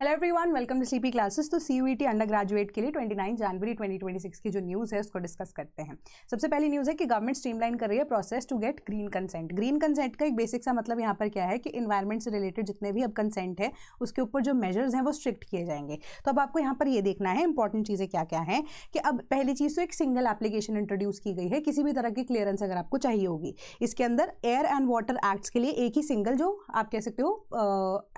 Hello everyone, welcome to CP classes. तो CUET undergraduate के लिए 29 जनवरी 2026 की जो न्यूज़ है उसको डिस्कस करते हैं। सबसे पहली न्यूज़ है कि गवर्नमेंट स्ट्रीमलाइन कर रही है process to get green consent. Green consent का एक बेसिक सा मतलब यहाँ पर क्या है कि इन्वायरमेंट से रिलेटेड जितने भी अब कंसेंट है उसके ऊपर जो मेजर्स हैं वो स्ट्रिक्ट किए जाएंगे। तो अब आपको यहाँ पर ये देखना है इंपॉर्टेंट चीज़ें क्या क्या हैं कि अब पहली चीज़ तो एक सिंगल एप्लीकेशन इंट्रोड्यूस की गई है किसी भी तरह की क्लियरेंस अगर आपको चाहिए होगी। इसके अंदर एयर एंड वाटर एक्ट्स के लिए एक ही सिंगल जो आप कह सकते हो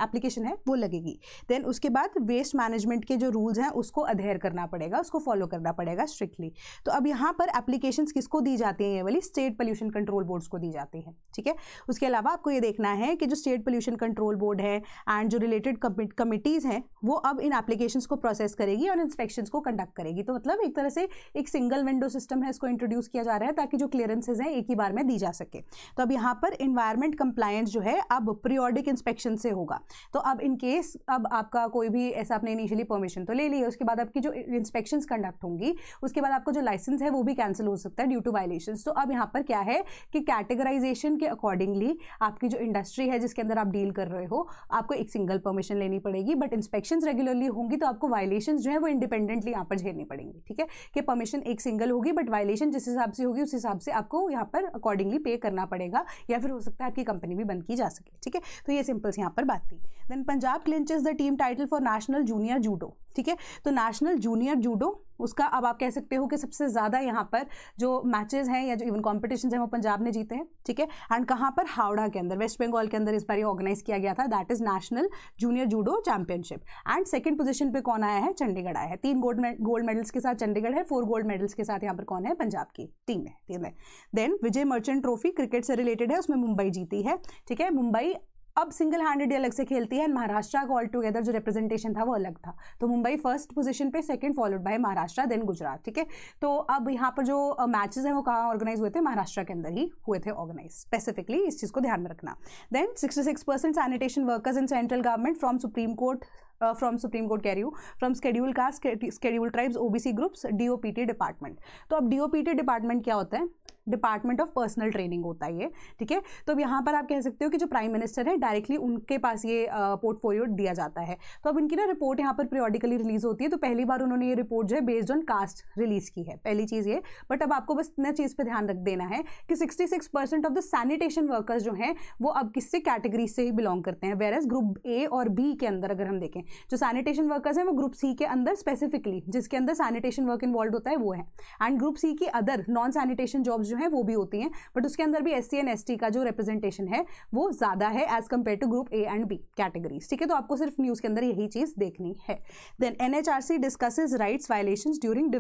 एप्लीकेशन है वो लगेगी। देन उसके बाद वेस्ट मैनेजमेंट के जो रूल्स हैं उसको अधेयर करना पड़ेगा, उसको फॉलो करना पड़ेगा स्ट्रिक्टली। तो अब यहाँ पर एप्लीकेशंस किसको दी जाती हैं? ये वाली स्टेट पोल्यूशन कंट्रोल बोर्ड्स को दी जाती है। ठीक है, उसके अलावा आपको ये देखना है कि जो स्टेट पोल्यूशन कंट्रोल बोर्ड है एंड जो रिलेटेड कमिटीज़ हैं वो अब इन एप्लीकेशंस को प्रोसेस करेगी और इंस्पेक्शंस को कंडक्ट करेगी। तो मतलब एक तरह से एक सिंगल विंडो सिस्टम है, इसको इंट्रोड्यूस किया जा रहा है ताकि जो क्लियरेंसेज हैं एक ही बार में दी जा सके। तो अब यहाँ पर इन्वायरमेंट कंप्लायंस जो है अब पीरियोडिक इंस्पेक्शन से होगा। तो अब इन केस अब आपका कोई भी ऐसा आपने इनिशियली परमिशन तो ले ली है, उसके बाद आपकी जो इंस्पेक्शंस कंडक्ट होंगी उसके बाद आपका जो लाइसेंस है वो भी कैंसिल हो सकता है ड्यू टू वायलेशंस। तो अब यहाँ पर क्या है कि कैटेगराइजेशन के अकॉर्डिंगली आपकी जो इंडस्ट्री है जिसके अंदर आप डील कर रहे हो आपको एक सिंगल परमिशन लेनी पड़ेगी, बट इंस्पेक्शंस रेगुलरली होंगी तो आपको वायलेशंस जो है वो इंडिपेंडेंटली यहाँ पर झेलनी पड़ेंगी। ठीक है, कि परमिशन एक सिंगल होगी बट वायलेशन जिस हिसाब से होगी उस हिसाब से आपको यहाँ पर अकॉर्डिंगली पे करना पड़ेगा, या फिर हो सकता है आपकी कंपनी भी बंद की जा सके। ठीक है, तो ये सिंपल यहाँ पर बात थी। Then Punjab clinches the team title for national junior judo. ठीक है, तो नेशनल जूनियर जूडो उसका अब आप कह सकते हो कि सबसे ज़्यादा यहाँ पर जो मैचेस हैं या जो इवन कॉम्पिटिशन हैं वो पंजाब ने जीते हैं। ठीक है, एंड कहाँ पर? हावड़ा के अंदर, वेस्ट बंगाल के अंदर इस बार ये ऑर्गेनाइज किया गया था, that is national junior judo championship. And second position पे कौन आया है? चंडीगढ़ आया है। 3 गोल्ड मेडल्स के साथ चंडीगढ़ है, 4 गोल्ड मेडल्स के साथ यहाँ पर कौन है? पंजाब की टीम है। Then Vijay Merchant trophy cricket से रिलेटेड है, उसमें मुंबई जीती है। ठीक है, मुंबई अब सिंगल हैंडेड अलग से खेलती है, महाराष्ट्र का ऑल टुगेदर जो रिप्रेजेंटेशन था वो अलग था। तो मुंबई फर्स्ट पोजीशन पे, second followed by Maharashtra, then Gujarat. ठीक है, तो अब यहाँ पर जो मैचेस हैं वो कहाँ ऑर्गेनाइज हुए थे? महाराष्ट्र के अंदर ही हुए थे ऑर्गेनाइज। स्पेसिफिकली इस चीज़ को ध्यान में रखना। Then 66% sanitation workers in central government from Supreme Court कह रही हूँ, from schedule caste, schedule tribes, OBC groups, DOPT department. तो अब डीओपीटी डिपार्टमेंट क्या होता है? डिपार्टमेंट ऑफ पर्सनल ट्रेनिंग होता है ये। ठीक है, तो अब यहाँ पर आप कह सकते हो कि जो प्राइम मिनिस्टर है डायरेक्टली उनके पास ये पोर्टफोलियो दिया जाता है। तो अब इनकी ना रिपोर्ट यहाँ पर पीरियोडिकली रिलीज होती है। तो पहली बार उन्होंने ये रिपोर्ट जो है बेस्ड ऑन कास्ट रिलीज की है, पहली चीज़ ये। बट अब आपको बस इतना चीज़ पे ध्यान रख देना है कि 66% ऑफ द सैनिटेशन वर्कर्स जो हैं वो अब किससे कैटेगरी से ही बिलोंग करते हैं। वेयर एज ग्रुप ए और बी के अंदर अगर हम देखें जो सैनिटेशन वर्कर्स हैं वो ग्रुप सी के अंदर स्पेसिफिकली जिसके अंदर सैनिटेशन वर्क इन्वॉल्व होता है वो है। एंड ग्रुप सी की अदर नॉन सैनिटेशन जॉब्स जो हैं वो भी होती हैं, बट उसके अंदर भी एससी एंड एसटी का जो रिप्रेजेंटेशन है वो ज्यादा है as compared to group A and B categories. ठीक है, तो आपको सिर्फ न्यूज के अंदर यही चीज देखनी है। Then NHRC discusses rights violations during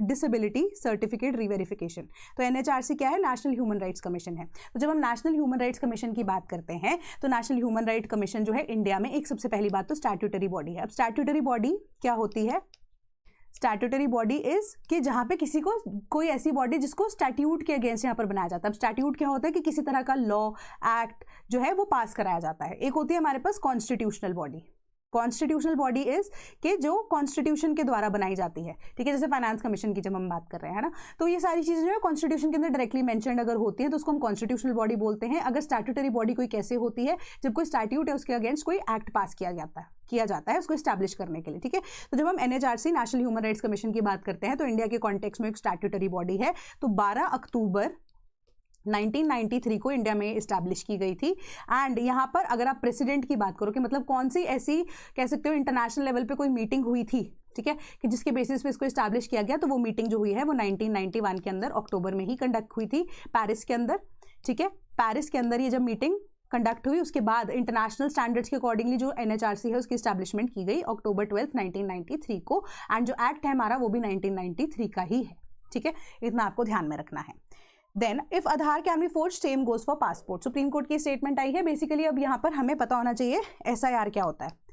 disability certificate reverification. तो एनएचआरसी क्या है? नेशनल ह्यूमन राइट्स कमीशन है। तो जब हम नेशनल ह्यूमन राइट्स कमीशन की बात करते हैं तो नेशनल ह्यूमन राइट्स कमीशन जो है इंडिया में एक सबसे पहली बात तो स्टैट्यूटरी बॉडी है। अब स्टैट्यूटरी बॉडी क्या होती है? स्टैट्यूटरी बॉडी इज कि जहाँ पे किसी को कोई ऐसी बॉडी जिसको स्टैट्यूट के अगेंस्ट यहाँ पर बनाया जाता है। अब स्टैट्यूट क्या होता है कि किसी तरह का लॉ एक्ट जो है वो पास कराया जाता है। एक होती है हमारे पास constitutional body. Constitutional body is कि जो कॉन्स्टिट्यूशन के द्वारा बनाई जाती है। ठीक है, जैसे फाइनेंस कमीशन की जब हम बात कर रहे हैं ना, तो ये सारी चीज़ें जो है कॉन्स्टिट्यूशन के अंदर डायरेक्टली मेंशन्ड अगर होती है तो उसको हम कॉन्स्टिट्यूशनल बॉडी बोलते हैं। अगर स्टैट्यूटरी बॉडी कोई कैसे होती है? जब कोई स्टैट्यूट है उसके अगेंस्ट कोई एक्ट पास किया जाता है उसको स्टैब्लिश करने के लिए। ठीक है, तो जब हम NHRC national human rights commission की बात करते हैं तो इंडिया के कॉन्टेक्स्ट में एक स्टैट्यूटरी बॉडी है। तो 12 अक्टूबर 1993 को इंडिया में इस्टेब्लिश की गई थी। एंड यहाँ पर अगर आप प्रेसिडेंट की बात करो कि मतलब कौन सी ऐसी कह सकते हो इंटरनेशनल लेवल पे कोई मीटिंग हुई थी, ठीक है, कि जिसके बेसिस पे इसको इस्टेब्लिश किया गया, तो वो मीटिंग जो हुई है वो 1991 के अंदर अक्टूबर में ही कंडक्ट हुई थी पेरिस के अंदर। ठीक है, पेरिस के अंदर ये जब मीटिंग कंडक्ट हुई उसके बाद इंटरनेशनल स्टैंडर्ड्स के अकॉर्डिंगली जो एनएचआरसी है उसकी एस्टैब्लिशमेंट की गई अक्टूबर 12, 1993 को। एंड जो एक्ट है हमारा वो भी 1993 का ही है। ठीक है, इतना आपको ध्यान में रखना है। Then if Aadhaar can be forge same goes for passport. Supreme Court की स्टेटमेंट आई है। बेसिकली अब यहाँ पर हमें पता होना चाहिए एसआईआर क्या होता है।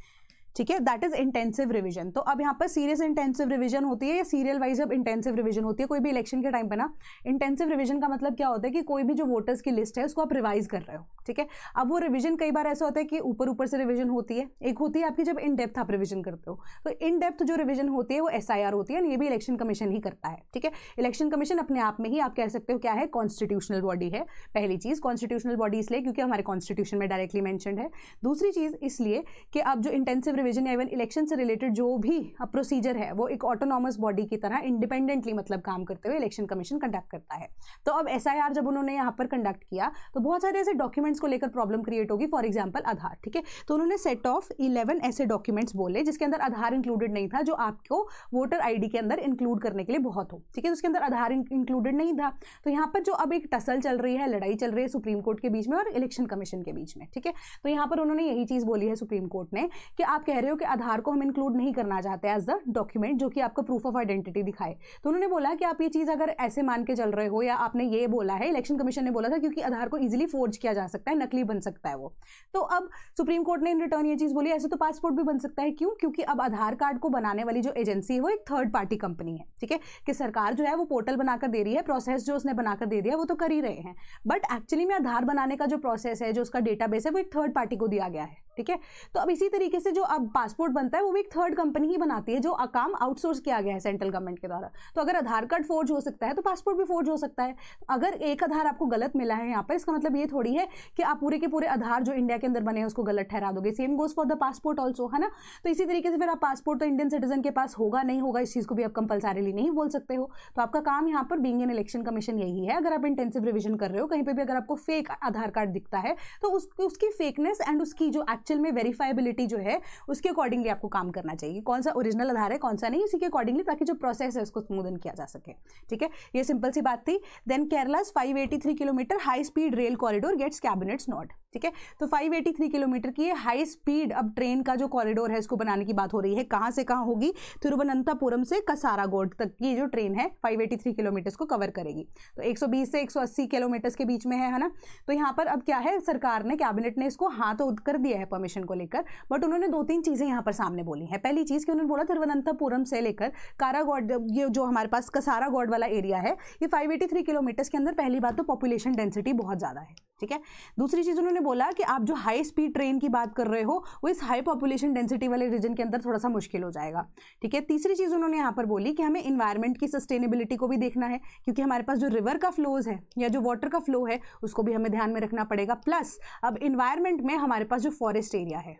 ठीक है, दैट इज इंटेंसिव रिवीजन। तो अब यहाँ पर सीरियस इंटेंसिव रिवीजन होती है या सीरियल वाइज अब इंटेंसिव रिवीजन होती है कोई भी इलेक्शन के टाइम पे ना। इंटेंसिव रिवीजन का मतलब क्या होता है कि कोई भी जो वोटर्स की लिस्ट है उसको आप रिवाइज कर रहे हो। ठीक है, अब वो रिवीजन कई बार ऐसा होता है कि ऊपर से रिवीजन होती है, एक होती है आपकी जब इन डेप्थ आप रिवीजन करते हो। तो इन डेप्थ जो रिवीजन होती है वो एसआईआर होती है, ये भी इलेक्शन कमीशन ही करता है। ठीक है, इलेक्शन कमीशन अपने आप में ही आप कह सकते हो क्या है? कॉन्स्टिट्यूशनल बॉडी है। पहली चीज कॉन्स्टिट्यूशनल बॉडी इसलिए क्योंकि हमारे कॉन्स्टिट्यूशन में डायरेक्टली मेंशन्ड है। दूसरी चीज इसलिए कि अब जो इंटेंसिव रिवीजन या इवन इलेक्शन से रिलेटेड जो भी प्रोसीजर है वो एक ऑटोनॉमस बॉडी की तरह इंडिपेंडेंटली मतलब काम करते हुए इलेक्शन कमीशन कंडक्ट करता है। तो अब SIR जब उन्होंने यहाँ पर कंडक्ट किया तो बहुत सारे ऐसे डॉक्यूमेंट्स को लेकर प्रॉब्लम क्रिएट होगी, फॉर एग्जाम्पल आधार, ठीक है। तो उन्होंने सेट ऑफ 11 ऐसे डॉक्यूमेंट्स बोले जिसके अंदर आधार इंक्लूडेड नहीं था, जो आपको वोटर ID के अंदर इंक्लूड करने के लिए बहुत हो, ठीक है। उसके अंदर आधार इंक्लूडेड नहीं था। तो यहाँ पर जो अब एक टसल चल रही है, लड़ाई चल रही है सुप्रीम कोर्ट के बीच में और इलेक्शन कमीशन के बीच में, ठीक है। तो यहाँ पर उन्होंने यही चीज बोली है सुप्रीम कोर्ट ने कि आप कह रहे हो कि आधार को हम इंक्लूड नहीं करना चाहते एज द डॉक्यूमेंट जो कि आपको प्रूफ ऑफ आइडेंटिटी दिखाए। तो उन्होंने बोला कि आप ये चीज अगर ऐसे मान के चल रहे हो, या आपने ये बोला है, इलेक्शन कमीशन ने बोला था क्योंकि आधार को इजीली फोर्ज किया जा सकता है, नकली बन सकता है वो। तो अब सुप्रीम कोर्ट ने इन रिटर्न ये चीज बोली ऐसे तो पासपोर्ट भी बन सकता है। क्यों? क्योंकि अब आधार कार्ड को बनाने वाली जो एजेंसी है वो एक थर्ड पार्टी कंपनी है, ठीक है। कि सरकार जो है वो पोर्टल बनाकर दे रही है, प्रोसेस जो उसने बनाकर दे दिया वो तो कर ही रहे हैं, बट एक्चुअली में आधार बनाने का जो प्रोसेस है, जो उसका डेटाबेस है, वो एक थर्ड पार्टी को दिया गया है, ठीक है। तो अब इसी तरीके से जो अब पासपोर्ट बनता है वो भी एक थर्ड कंपनी ही बनाती है, जो काम आउटसोर्स किया गया है सेंट्रल गवर्नमेंट के द्वारा। तो अगर आधार कार्ड फोर्ज हो सकता है तो पासपोर्ट भी फोर्ज हो सकता है। अगर एक आधार आपको गलत मिला है यहाँ पर, इसका मतलब ये थोड़ी है कि आप पूरे के पूरे आधार जो इंडिया के अंदर बने हैं उसको गलत ठहरा दोगे। Same goes for the passport also, है ना। तो इसी तरीके से फिर आप पासपोर्ट तो इंडियन सिटीजन के पास होगा नहीं होगा, इस चीज को भी आप कंपल्सरीली नहीं बोल सकते हो। तो आपका काम यहाँ पर बीइंग एन इलेक्शन कमीशन यही है, अगर आप इंटेंसिव रिविजन कर रहे हो, कहीं पे भी अगर आपको फेक आधार कार्ड दिखता है तो उसकी फेकनेस एंड उसकी जो एक्चुअल में वेरीफाइबिलिटी जो है उसके अकॉर्डिंगली आपको काम करना चाहिए, कौन सा ओरिजिनल आधार है कौन सा नहीं, इसी के अकॉर्डिंगली, ताकि जो प्रोसेस है उसको स्मूदन किया जा सके, ठीक है। ये सिंपल सी बात थी। Then Kerala's 583 kilometre high speed rail corridor gets cabinets note, ठीक है। तो 583 किलोमीटर की हाई स्पीड अब ट्रेन का जो कॉरिडोर है इसको बनाने की बात हो रही है। कहां से कहां होगी? तिरुवनंतपुरम से कसारागोड तक की जो ट्रेन है 583 किलोमीटर को कवर करेगी। तो 120 से 180 किलोमीटर के बीच में है ना। तो यहाँ पर अब क्या है, सरकार ने, कैबिनेट ने इसको हाँ तो कर दिया है परमिशन को लेकर, बट उन्होंने 2-3 चीजें यहाँ पर सामने बोली है। पहली चीज कि उन्होंने बोला तिरुवनंतपुरम से लेकर कारागोड, ये जो हमारे पास कसारागोड वाला एरिया है, ये 583 किलोमीटर के अंदर पहली बात तो पॉपुलेशन डेंसिटी बहुत ज्यादा है, ठीक है। दूसरी चीज उन्होंने बोला कि आप जो हाई स्पीड ट्रेन की बात कर रहे हो वो इस हाई पॉपुलेशन डेंसिटी वाले रीजन के अंदर थोड़ा सा मुश्किल हो जाएगा, ठीक है। तीसरी चीज उन्होंने यहाँ पर बोली कि हमें इन्वायरमेंट की सस्टेनेबिलिटी को भी देखना है, क्योंकि हमारे पास जो रिवर का फ्लोज है या जो वाटर का फ्लो है उसको भी हमें ध्यान में रखना पड़ेगा। प्लस अब इन्वायरमेंट में हमारे पास जो फॉरेस्ट एरिया है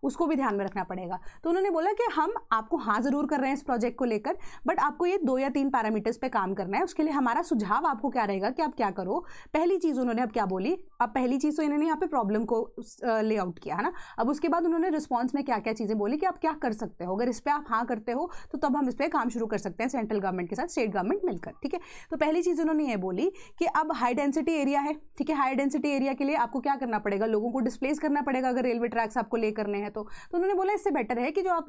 उसको भी ध्यान में रखना पड़ेगा। तो उन्होंने बोला कि हम आपको हाँ जरूर कर रहे हैं इस प्रोजेक्ट को लेकर, बट आपको ये 2 या 3 पैरामीटर्स पे काम करना है। उसके लिए हमारा सुझाव आपको क्या रहेगा कि आप क्या करो। पहली चीज उन्होंने अब क्या बोली, अब पहली चीज तो इन्होंने यहाँ पे प्रॉब्लम को लेआउट किया है ना। अब उसके बाद उन्होंने रिस्पॉन्स में क्या क्या चीजें बोली कि आप क्या कर सकते हो, अगर इस पर आप हाँ करते हो तो तब हम इस पर काम शुरू कर सकते हैं सेंट्रल गवर्नमेंट के साथ, स्टेट गवर्नमेंट मिलकर, ठीक है। तो पहली चीज उन्होंने ये बोली कि अब हाई डेंसिटी एरिया है, ठीक है। हाई डेंसिटी एरिया के लिए आपको क्या करना पड़ेगा, लोगों को डिस्प्लेस करना पड़ेगा अगर रेलवे ट्रैक्स आपको ले करने हैं तो उन्होंने बोला इससे बेटर है कि जो आप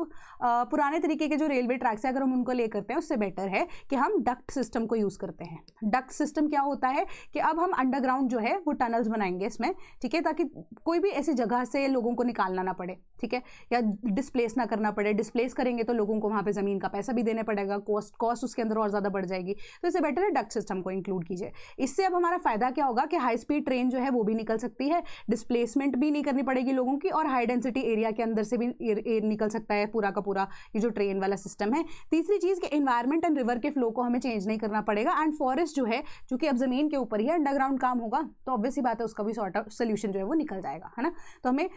पुराने तरीके के जो रेलवे ट्रैक्स है अगर हम उनको ले करते हैं उससे बेटर है कि हम डक्ट सिस्टम को यूज करते हैं। डक्ट सिस्टम क्या होता है कि अब हम अंडरग्राउंड जो है वो टनल्स बनाएंगे इसमें, ठीक है, ताकि कोई भी ऐसी जगह से लोगों को निकालना ना पड़े, ठीक है, या डिस्प्लेस ना करना पड़े। डिस्प्लेस करेंगे तो लोगों को वहां पे जमीन का पैसा भी देने पड़ेगा, कॉस्ट उसके अंदर और ज्यादा बढ़ जाएगी। तो इससे बेटर है डक्ट सिस्टम को इंक्लूड कीजिए। इससे अब हमारा फायदा क्या होगा कि हाई स्पीड ट्रेन जो है वो भी निकल सकती है, डिस्प्लेसमेंट भी नहीं करनी पड़ेगी लोगों की, और हाई डेंसिटी एरिया के अंदर से भी एयर निकल सकता है पूरा का पूरा, ये जो ट्रेन वाला सिस्टम है। तीसरी चीज कि एनवायरमेंट एंड रिवर के फ्लो को हमें चेंज नहीं करना पड़ेगा, एंड फॉरेस्ट जो है चूंकि अब जमीन के ऊपर ही है, अंडरग्राउंड काम होगा, तो ऑब्वियस ही बात है उसका भी सॉर्ट आउट सोल्यूशन जो है वो निकल जाएगा, है ना। तो हमें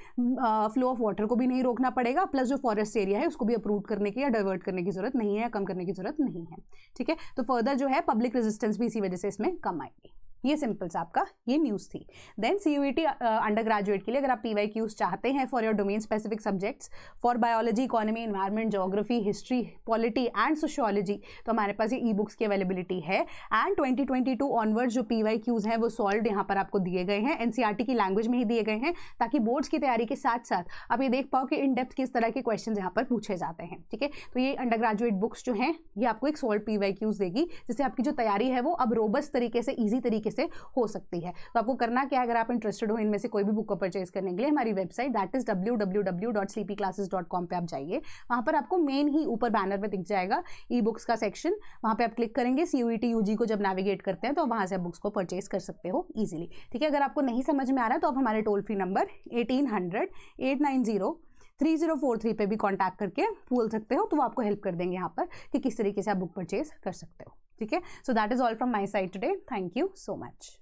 फ्लो ऑफ वाटर को भी नहीं रोकना पड़ेगा, प्लस जो फॉरेस्ट एरिया है उसको भी अप्रूव करने की या डाइवर्ट करने की जरूरत नहीं है, या कम करने की जरूरत नहीं है, ठीक है। तो फर्दर जो है पब्लिक रेजिस्टेंस भी इसी वजह से इसमें कम आएगी। ये सिंपल सा आपका ये न्यूज़ थी। देन CUET अंडर ग्रेजुएट के लिए अगर आप PYQs चाहते हैं for your domain specific subjects for biology, economy, environment, geography, history, polity and sociology, तो हमारे पास ये ई-बुक्स की अवेलेबिलिटी है। एंड 2022 ऑनवर्ड्स जो PYQs हैं वो सॉल्व यहाँ पर आपको दिए गए हैं, NCERT की लैंग्वेज में ही दिए गए हैं, ताकि बोर्ड्स की तैयारी के साथ साथ आप ये देख पाओ कि इन डेप्थ किस तरह के क्वेश्चन यहाँ पर पूछे जाते हैं, ठीक है। तो ये अंडर ग्रेजुएट बुक्स जो हैं ये आपको एक सॉल्व PYQs देगी, जिससे आपकी जो तैयारी है वो अब रोबस्ट तरीके से, ईजी तरीके से हो सकती है। तो आपको करना क्या है, अगर आप इंटरेस्टेड हो इनमें से कोई भी बुक को परचेज करने के लिए, हमारी वेबसाइट दैट इज www.sleepyclasses.com पे आप जाइए। वहां पर आपको मेन ही ऊपर बैनर में दिख जाएगा ई बुक्स का सेक्शन, वहां पे आप क्लिक करेंगे। CUET UG को जब नेविगेट करते हैं तो वहां से आप बुक्स को परचेज कर सकते हो इजीली, ठीक है। अगर आपको नहीं समझ में आ रहा है तो आप हमारे टोल फ्री नंबर 1800-890-3043 पे भी कॉन्टैक्ट करके बोल सकते हो, तो वो आपको हेल्प कर देंगे यहाँ पर कि किस तरीके से आप बुक परचेज कर सकते हो, ठीक है। So that is all from my side today. Thank you so much.